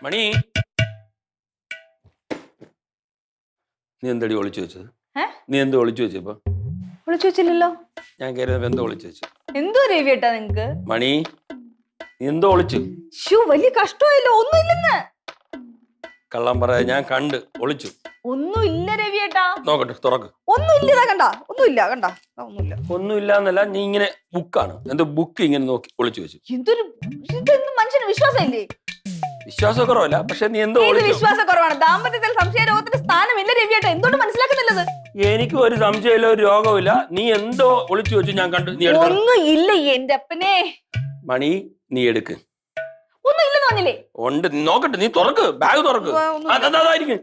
മണി നീ എന്തടി ഒളിച്ചു വെച്ചത്? നീ എന്തോ ഒളിച്ചു വെച്ചപ്പോ? ഒളിച്ചു വെച്ചില്ലല്ലോ. ഞാൻ കയറിയപ്പോ എന്തോ ഒളിച്ചു വെച്ചു. എന്തോ രവിയേട്ടാ നിങ്ങക്ക്? മണി നീ എന്തോ ഒളിച്ചു. വലിയ കഷ്ടമായില്ലോ. ഒന്നുമില്ലെന്ന്. കള്ളം പറയാ, ഞാൻ കണ്ട് ഒളിച്ചു. ഒന്നുമില്ല രവിയേട്ടാ. നോക്കട്ടെ, തുറക്ക്. ഒന്നുമില്ല. കണ്ട ഒന്നുമില്ല. ഒന്നുമില്ല എന്നല്ല, നീ ഇങ്ങനെ ബുക്കാണ് എന്തോ ബുക്ക് ഇങ്ങനെ നോക്കി ഒളിച്ചു വെച്ചു. ഇതൊന്നും മനുഷ്യന് വിശ്വാസമില്ലേ? വിശ്വാസക്കുറവല്ല, പക്ഷെ നീ എന്തോ വിശ്വാസക്കുറവാണ്. ദാമ്പത്യത്തിൽ സംശയരോഗത്തിന് സ്ഥാനമില്ല രവിയേട്ടാ. എന്തുകൊണ്ട് മനസ്സിലാക്കുന്നില്ലത്? എനിക്ക് ഒരു സംശയമില്ല, ഒരു രോഗമില്ല. നീ എന്തോ ഒളിച്ചു വെച്ചു, ഞാൻ കണ്ടു. നീ ഒന്നും ഇല്ല എന്റെ അപ്പനെ. മണി നീ എടുക്ക്. ഒന്നും ഇല്ലെന്ന് പറഞ്ഞില്ലേ? ഉണ്ട്, നോക്കട്ടെ. നീ തുറക്ക്, ബാഗ് തുറക്ക്. അതായിരിക്കും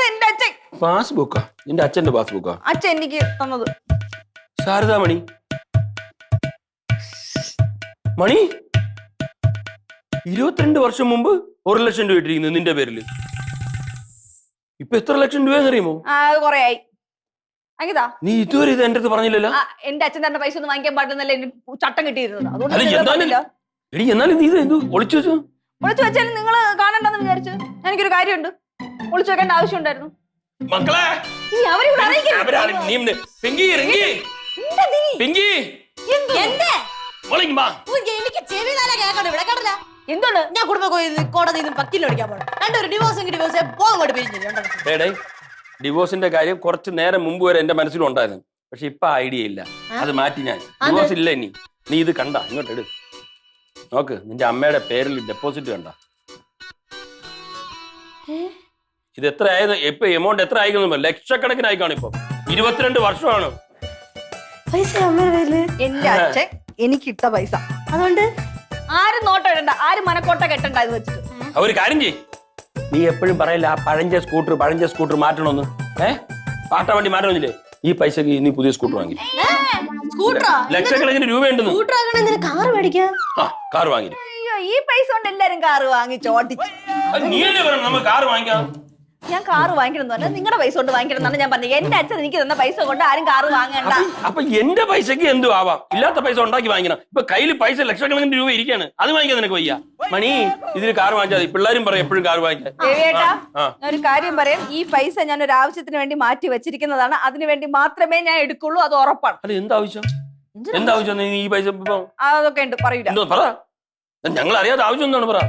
എന്റെ അച്ഛൻ പാസ്ബുക്കാ. നിന്റെ അച്ഛന്റെ പാസ്ബുക്കാ അച്ഛൻ എനിക്ക് തന്നത്. ശാരദാമണി മണി 22 വർഷം മുമ്പ് 1 ലക്ഷം രൂപ ഇട്ടിരിക്കുന്നു നിന്റെ പേരില്. ഇപ്പൊ എത്ര ലക്ഷം രൂപയെന്നറിയുമോ? കൊറേയായി. അങ്ങിതാ നീ ഇതുവരെ ഇത് എന്റെ അടുത്ത് പറഞ്ഞില്ലല്ലോ. എന്റെ അച്ഛൻ തന്റെ പൈസ ഒന്നും വാങ്ങിക്കാൻ പാടില്ലെന്നല്ലേ എനിക്ക് ചട്ടം കിട്ടിയിരുന്നത്. എടി എന്നാലും നീ ഇത് ഒളിച്ചു വെച്ചു. ഒളിച്ചു വെച്ചാലും നിങ്ങൾ കാണണ്ടെന്ന് വിചാരിച്ചു. എനിക്കൊരു കാര്യമുണ്ട്. ഒളിച്ചു വെക്കേണ്ട ആവശ്യം ഉണ്ടായിരുന്നു. മക്കളെ എന്താണ് ഞാൻ കോടതിയിൽ വക്കീൽ പഠിക്കാൻ പോകണം. രണ്ടൊരു ഡിവോഴ്സ് പോകോട്ട് പിരിഞ്ഞു. ഡിവോഴ്സിന്റെ കാര്യം കുറച്ച് നേരം മുമ്പ് വരെ എന്റെ മനസ്സിലുണ്ടായിരുന്നു. പക്ഷെ ഇപ്പൊ ഐഡിയ ഇല്ല, അത് മാറ്റി ഞാൻ. ഡിവോഴ്സ് ഇല്ല ഇനി. നീ ഇത് കണ്ട ഇങ്ങോട്ട് ഇട്. നോക്ക്, നിന്റെ അമ്മയുടെ പേരിൽ ഡെപ്പോസിറ്റ് കണ്ട. ഇത് എത്ര ആയത്? ഇപ്പൊ എമൗണ്ട് എത്ര ആയിക്കൊന്നും ലക്ഷക്കണക്കിന് ആയിക്കാണ്. ഇപ്പൊ 22 വർഷമാണ്. എന്റെ അച്ഛൻ എനിക്ക് ഇട്ട പൈസ. അതുകൊണ്ട് ആരും നോട്ട ഇടണ്ട, ആരും മനക്കോട്ട കെട്ടണ്ട. ഇത് വെച്ചിട്ട് ഒരു കാര്യം ചെയ്യ്. നീ എപ്പോഴും പറയില്ല പഴഞ്ച സ്കൂട്ടർ മാറ്റണമെന്ന്. പാട്ട വണ്ടി മാറ്റണമെന്നില്ലേ? ഈ പൈസക്ക് നീ പുതിയ സ്കൂട്ടർ വാങ്ങി. ലക്ഷക്കണക്കിന് രൂപയുണ്ടെന്ന്. കാർ വാങ്ങി. അയ്യോ, ഈ പൈസ കൊണ്ട് എല്ലാരും കാറ് വാങ്ങി ചോട്ടിച്ചു. നീയല്ലേ പറഞ്ഞു നമ്മൾ കാർ വാങ്ങിക്കാം. ഞാൻ കാറ് വാങ്ങിക്കണം, നിങ്ങളുടെ പൈസ കൊണ്ട് വാങ്ങിക്കണം എന്നാണ് ഞാൻ പറഞ്ഞത്. എന്റെ അച്ഛൻ എനിക്ക് തന്ന പൈസ കൊണ്ട് ആരും കാറ് വാങ്ങണ്ട. അപ്പൊ എന്റെ പൈസക്ക് എന്തു ആവാം? ഇല്ലാത്ത പൈസ ഉണ്ടാക്കി വാങ്ങിക്കണം. ഇപ്പൊ കയ്യിൽ പൈസ ലക്ഷക്കണക്കിന് രൂപ ഇരിക്കാണ്, അത് വാങ്ങിക്കാൻ നിനക്ക് വയ്യ. മണി ഇതിന് കാർ വാങ്ങിച്ചാൽ പിള്ളേരും പറയും എപ്പോഴും കാർ വാങ്ങിക്കാൻ. ഞാൻ ഒരു കാര്യം പറയാം, ഈ പൈസ ഞാൻ ഒരു ആവശ്യത്തിന് വേണ്ടി മാറ്റി വെച്ചിരിക്കുന്നതാണ്. അതിനു വേണ്ടി മാത്രമേ ഞാൻ എടുക്കുള്ളൂ, അത് ഉറപ്പാണ്. അല്ല എന്താവശ്യം? എന്താവശ്യം ഈ പൈസ? അതൊക്കെ ഉണ്ട്, പറയൂല. പറ, ഞങ്ങൾ അറിയാത്ത ആവശ്യം എന്താണ്? പറ.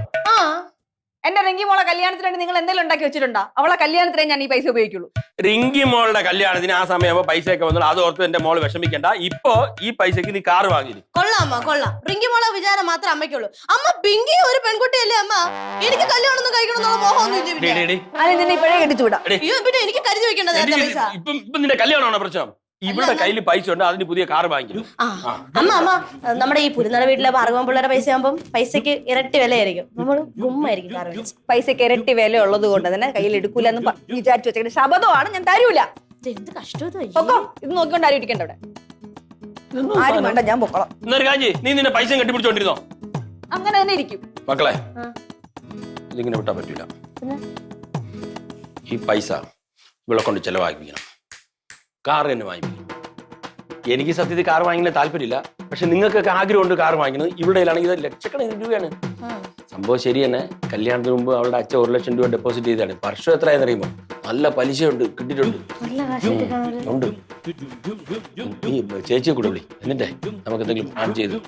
എന്റെ റിങ്കി മോളെ കല്യാണത്തിന് വേണ്ടി നിങ്ങൾ എന്തെങ്കിലും ഉണ്ടാക്കി വെച്ചിട്ടുണ്ടോ? അവളെ കല്യാണത്തിനേ ഞാൻ ഈ പൈസ ഉപയോഗിക്കുള്ളൂ. റിങ്കി മോളുടെ കല്യാണത്തിന് ആ സമയമാകുമ്പോ പൈസ ഒക്കെ വന്നു, അത് ഓർത്ത് എന്റെ മോള് വിഷമിക്കണ്ട. ഇപ്പൊ ഈ പൈസക്ക് നീ കാറ് വാങ്ങി. കൊള്ളാം. റിങ്കി മോളെ വിചാരം മാത്രം അമ്മയ്ക്കുള്ളൂ. അമ്മ പിങ്കി ഒരു പെൺകുട്ടിയല്ലേ അമ്മ. എനിക്ക് കല്യാണം ഒന്നും കഴിക്കണമെന്നുള്ള മോഹമൊന്നും ഇപ്പോഴേ കെട്ടിച്ചുവിടാം. പിന്നെ എനിക്ക് കരുതി വെക്കേണ്ടത് പൈസ. ഇപ്പൊ നിന്റെ കല്യാണമാണോ പ്രശ്നം? ഇവിടെ കയ്യിൽ പൈസ ഉണ്ട്, അതിന് പുതിയ കാർ വാങ്ങിക്കും. അമ്മ നമ്മുടെ ഈ പുരുന്നട വീട്ടിലെ ഭാർഗവൻ പിള്ളേരുടെ പൈസ ആകുമ്പോൾ പൈസക്ക് ഇരട്ടി വിലയായിരിക്കും. നമ്മൾ ഗുമ്മായിരിക്കും കാർ. പൈസക്ക് ഇരട്ടി വില ഉള്ളത് കൊണ്ട് തന്നെ കയ്യിൽ എടുക്കൂല എന്ന് വിചാരിച്ചു വെച്ചേക്കുന്ന ശബദമാണ്. ഞാൻ തരൂല. എന്ത് കഷ്ടം. ഇത് നോക്കിക്കൊണ്ട് ആരും ഇരിക്കണ്ട ഇവിടെ. ആരും വേണ്ട, ഞാൻ പൊക്കോളാം. നീ നിന്റെ പൈസ കെട്ടിപ്പിടിച്ചോണ്ടിരുന്നോ? അങ്ങനെ തന്നെ ഇരിക്കും. മക്കളെ ഇതിങ്ങനെ വിട്ടാൻ പറ്റൂല. ഈ പൈസ ഇവിടെ കൊണ്ട് ചെലവാക്കിക്കണം. കാർ തന്നെ വാങ്ങിക്കണം. എനിക്ക് സത്യത്തിൽ കാർ വാങ്ങിക്കുന്ന താല്പര്യമില്ല, പക്ഷെ നിങ്ങൾക്കൊക്കെ ആഗ്രഹമുണ്ട് കാർ വാങ്ങിക്കുന്നത്. ഇവിടെയാണെങ്കിൽ ഇത് ലക്ഷക്കണക്കിന് രൂപയാണ്. സംഭവം ശരി തന്നെ. കല്യാണത്തിന് മുമ്പ് അവളുടെ അച്ഛൻ 1 ലക്ഷം രൂപ ഡെപ്പോസിറ്റ് ചെയ്താണ്. വർഷം എത്രയാണെന്ന് അറിയുമോ? നല്ല പലിശയുണ്ട്, കിട്ടിയിട്ടുണ്ട്. ഉണ്ട്. നീ ചേച്ചിയെ കൂടെ വിളി, എന്നിട്ടേ നമുക്ക് എന്തെങ്കിലും പ്ലാൻ ചെയ്തു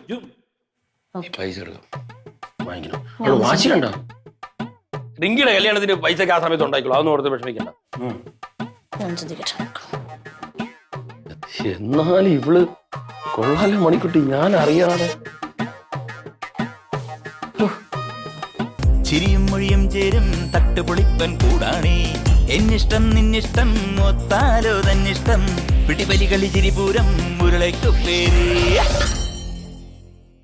പൈസ എടുക്കാം, വാങ്ങിക്കണം. അവള് വാശിയുണ്ടോ? റിങ്കിയുടെ കല്യാണത്തിന് പൈസക്ക് ആ സമയത്ത് ഉണ്ടായിക്കോളൂ, അതൊന്നും ഓർത്ത് വിഷമിക്കണ്ട. എന്നാലും ഇവള് കൊള്ളാലോ മണിക്കുട്ടി, ഞാൻ അറിയാതെ. ചിരിയും മൊഴിയും ചേരും തട്ടുപൊളിപ്പൻ കൂടാണേ. എന്നിഷ്ടം നിന്നിഷ്ടം ഒത്താലോ തന്നിഷ്ടം. പിടിപലി കളി ചിരിപൂരം മുരളയ്ക്കു പേര്.